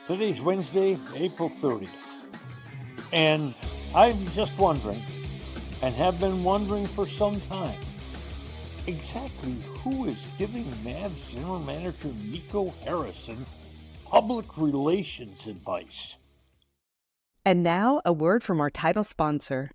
Today's Wednesday, April 30th. And I'm just wondering, and have been wondering for some time, exactly who is giving Mavs General Manager Nico Harrison public relations advice? And now, a word from our title sponsor.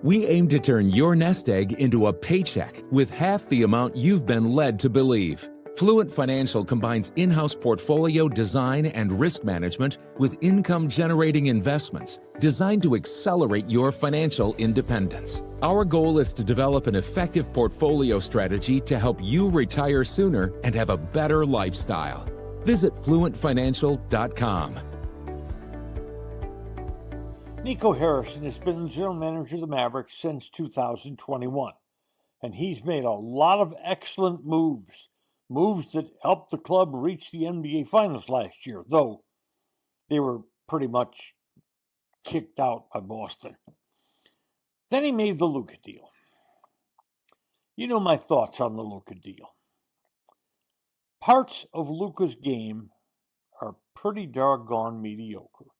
We aim to turn your nest egg into a paycheck with half the amount you've been led to believe. Fluent Financial combines in-house portfolio design and risk management with income-generating investments designed to accelerate your financial independence. Our goal is to develop an effective portfolio strategy to help you retire sooner and have a better lifestyle. Visit fluentfinancial.com. Nico Harrison has been the general manager of the Mavericks since 2021, and he's made a lot of excellent moves that helped the club reach the NBA Finals last year, though they were pretty much kicked out by Boston. Then he made the Luka deal. You know my thoughts on the Luka deal. Parts of Luka's game are pretty doggone mediocre,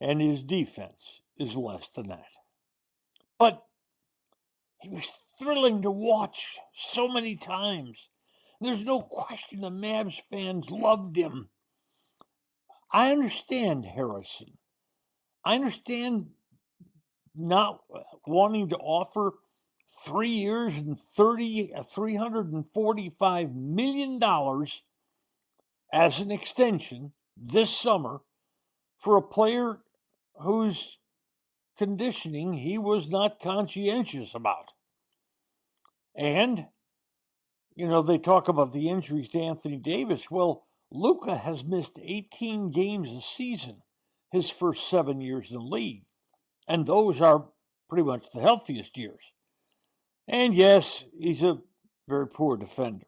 and his defense is less than that. But he was thrilling to watch so many times. There's no question the Mavs fans loved him. I understand Harrison. I understand not wanting to offer 3 years and $345 million as an extension this summer for a player whose conditioning he was not conscientious about. And you know, they talk about the injuries to Anthony Davis. Well, Luka has missed 18 games a season his first 7 years in the league. And those are pretty much the healthiest years. And yes, he's a very poor defender.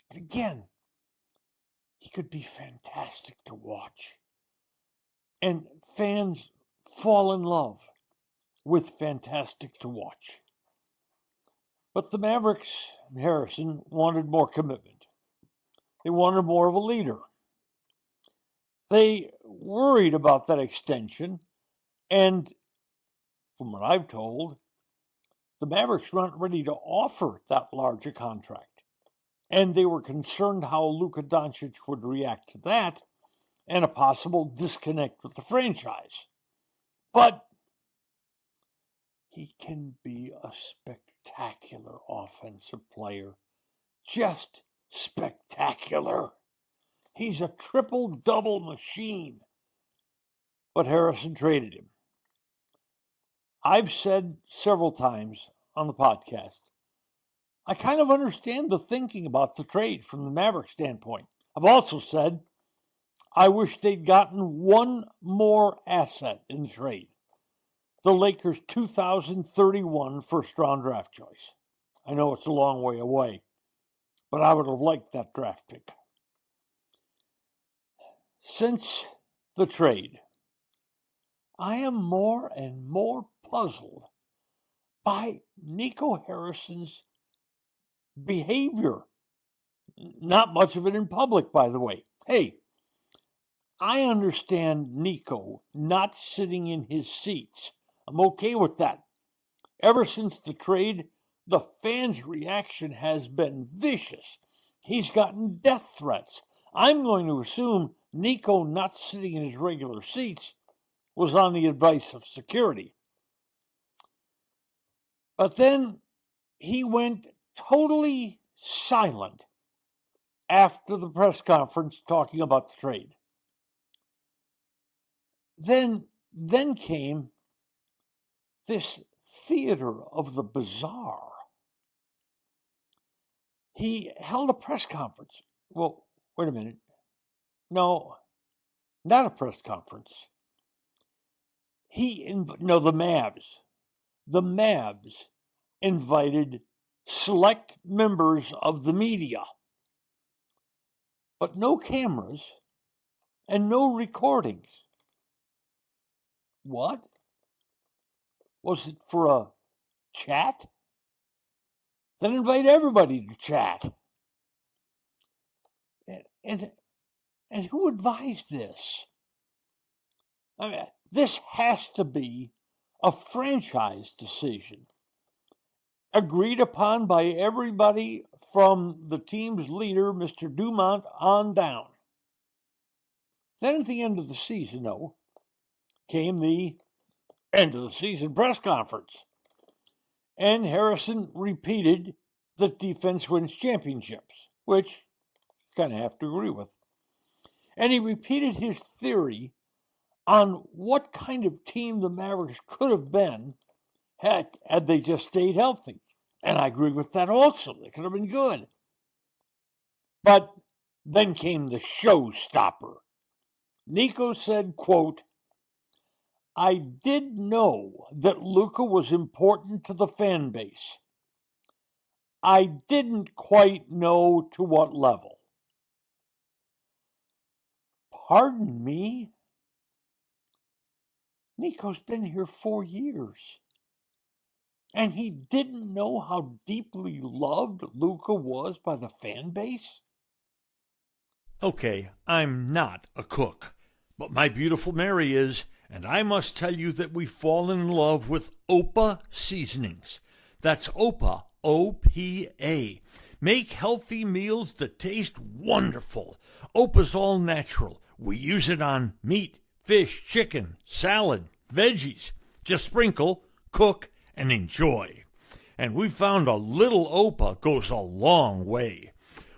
But again, he could be fantastic to watch. And fans fall in love with fantastic to watch. But the Mavericks, Harrison, wanted more commitment. They wanted more of a leader. They worried about that extension, and from what I've told, the Mavericks weren't ready to offer that large a contract. And they were concerned how Luka Doncic would react to that and a possible disconnect with the franchise. But he can be a spectacular offensive player. Just spectacular. He's a triple-double machine. But Harrison traded him. I've said several times on the podcast, I kind of understand the thinking about the trade from the Mavericks standpoint. I've also said I wish they'd gotten one more asset in the trade. The Lakers' 2031 first-round draft choice. I know it's a long way away, but I would have liked that draft pick. Since the trade, I am more and more puzzled by Nico Harrison's behavior. Not much of it in public, by the way. Hey, I understand Nico not sitting in his seats. I'm okay with that. Ever since the trade, the fans' reaction has been vicious. He's gotten death threats. I'm going to assume Nico not sitting in his regular seats was on the advice of security. But then he went totally silent after the press conference talking about the trade. Then came this theater of the bizarre. He held a press conference. Well, wait a minute. No, not a press conference. The Mavs. The Mavs invited select members of the media, but no cameras and no recordings. What? Was it for a chat? Then invite everybody to chat. And who advised this? I mean, this has to be a franchise decision agreed upon by everybody from the team's leader, Mr. Dumont, on down. Then at the end of the season, though, came the end of the season press conference. And Harrison repeated that defense wins championships, which you kind of have to agree with. And he repeated his theory on what kind of team the Mavericks could have been had they just stayed healthy. And I agree with that also. They could have been good. But then came the showstopper. Nico said, quote, "I did know that Luka was important to the fan base. I didn't quite know to what level." Pardon me? Nico's been here 4 years. And he didn't know how deeply loved Luka was by the fan base? Okay, I'm not a cook, but my beautiful Mary is, and I must tell you that we've fallen in love with OPA seasonings. That's OPA, O-P-A. Make healthy meals that taste wonderful. OPA's all natural. We use it on meat, fish, chicken, salad, veggies. Just sprinkle, cook, and enjoy. And we found a little OPA goes a long way.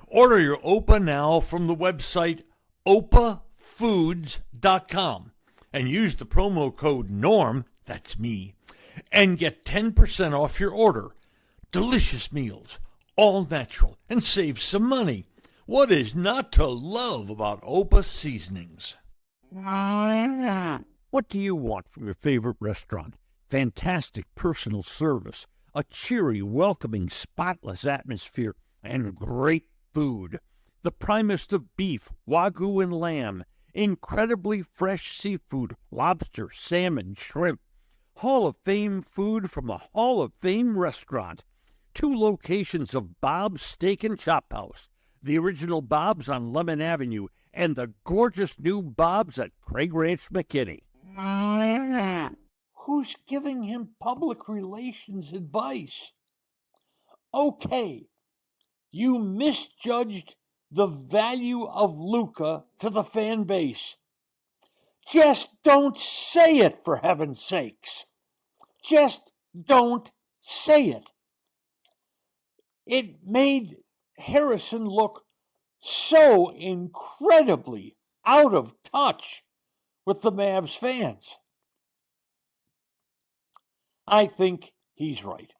Order your OPA now from the website opafoods.com and use the promo code NORM, that's me, and get 10% off your order. Delicious meals, all natural, and save some money. What is not to love about OPA seasonings? What do you want from your favorite restaurant? Fantastic personal service, a cheery, welcoming, spotless atmosphere, and great food. The primest of beef, wagyu and lamb, incredibly fresh seafood, lobster, salmon, shrimp. Hall of Fame food from a Hall of Fame restaurant. 2 locations of Bob's Steak and Chop House, the original Bob's on Lemon Avenue, and the gorgeous new Bob's at Craig Ranch, McKinney. Who's giving him public relations advice? Okay, you misjudged the value of Luka to the fan base. Just don't say it, for heaven's sakes. Just don't say it. It made Harrison look so incredibly out of touch with the Mavs fans. I think he's right.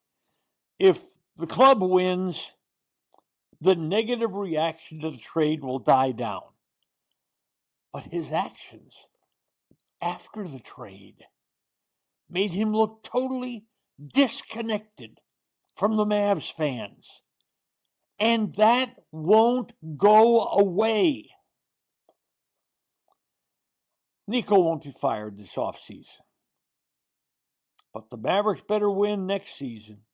If the club wins, the negative reaction to the trade will die down. But his actions after the trade made him look totally disconnected from the Mavs fans. And that won't go away. Nico won't be fired this offseason. But the Mavericks better win next season.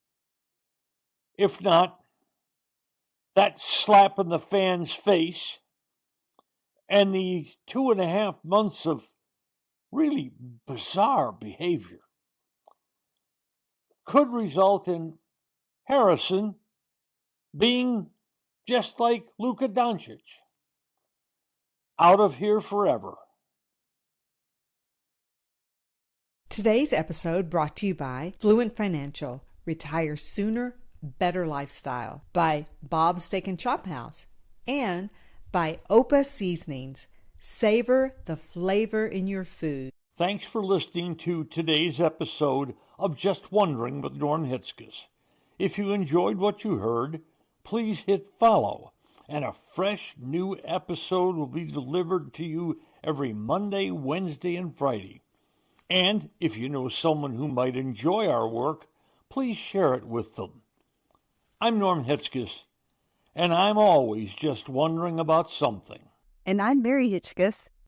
If not, that slap in the fans' face and the 2.5 months of really bizarre behavior could result in Harrison being just like Luka Doncic, out of here forever. Today's episode brought to you by Fluent Financial, Retire Sooner, Better Lifestyle, by Bob's Steak and Chop House, and by OPA Seasonings. Savor the flavor in your food. Thanks for listening to today's episode of Just Wondering with Norm Hitzges. If you enjoyed what you heard, please hit follow, and a fresh new episode will be delivered to you every Monday, Wednesday, and Friday. And if you know someone who might enjoy our work, please share it with them. I'm Norm Hitzges, and I'm always just wondering about something. And I'm Mary Hitzges.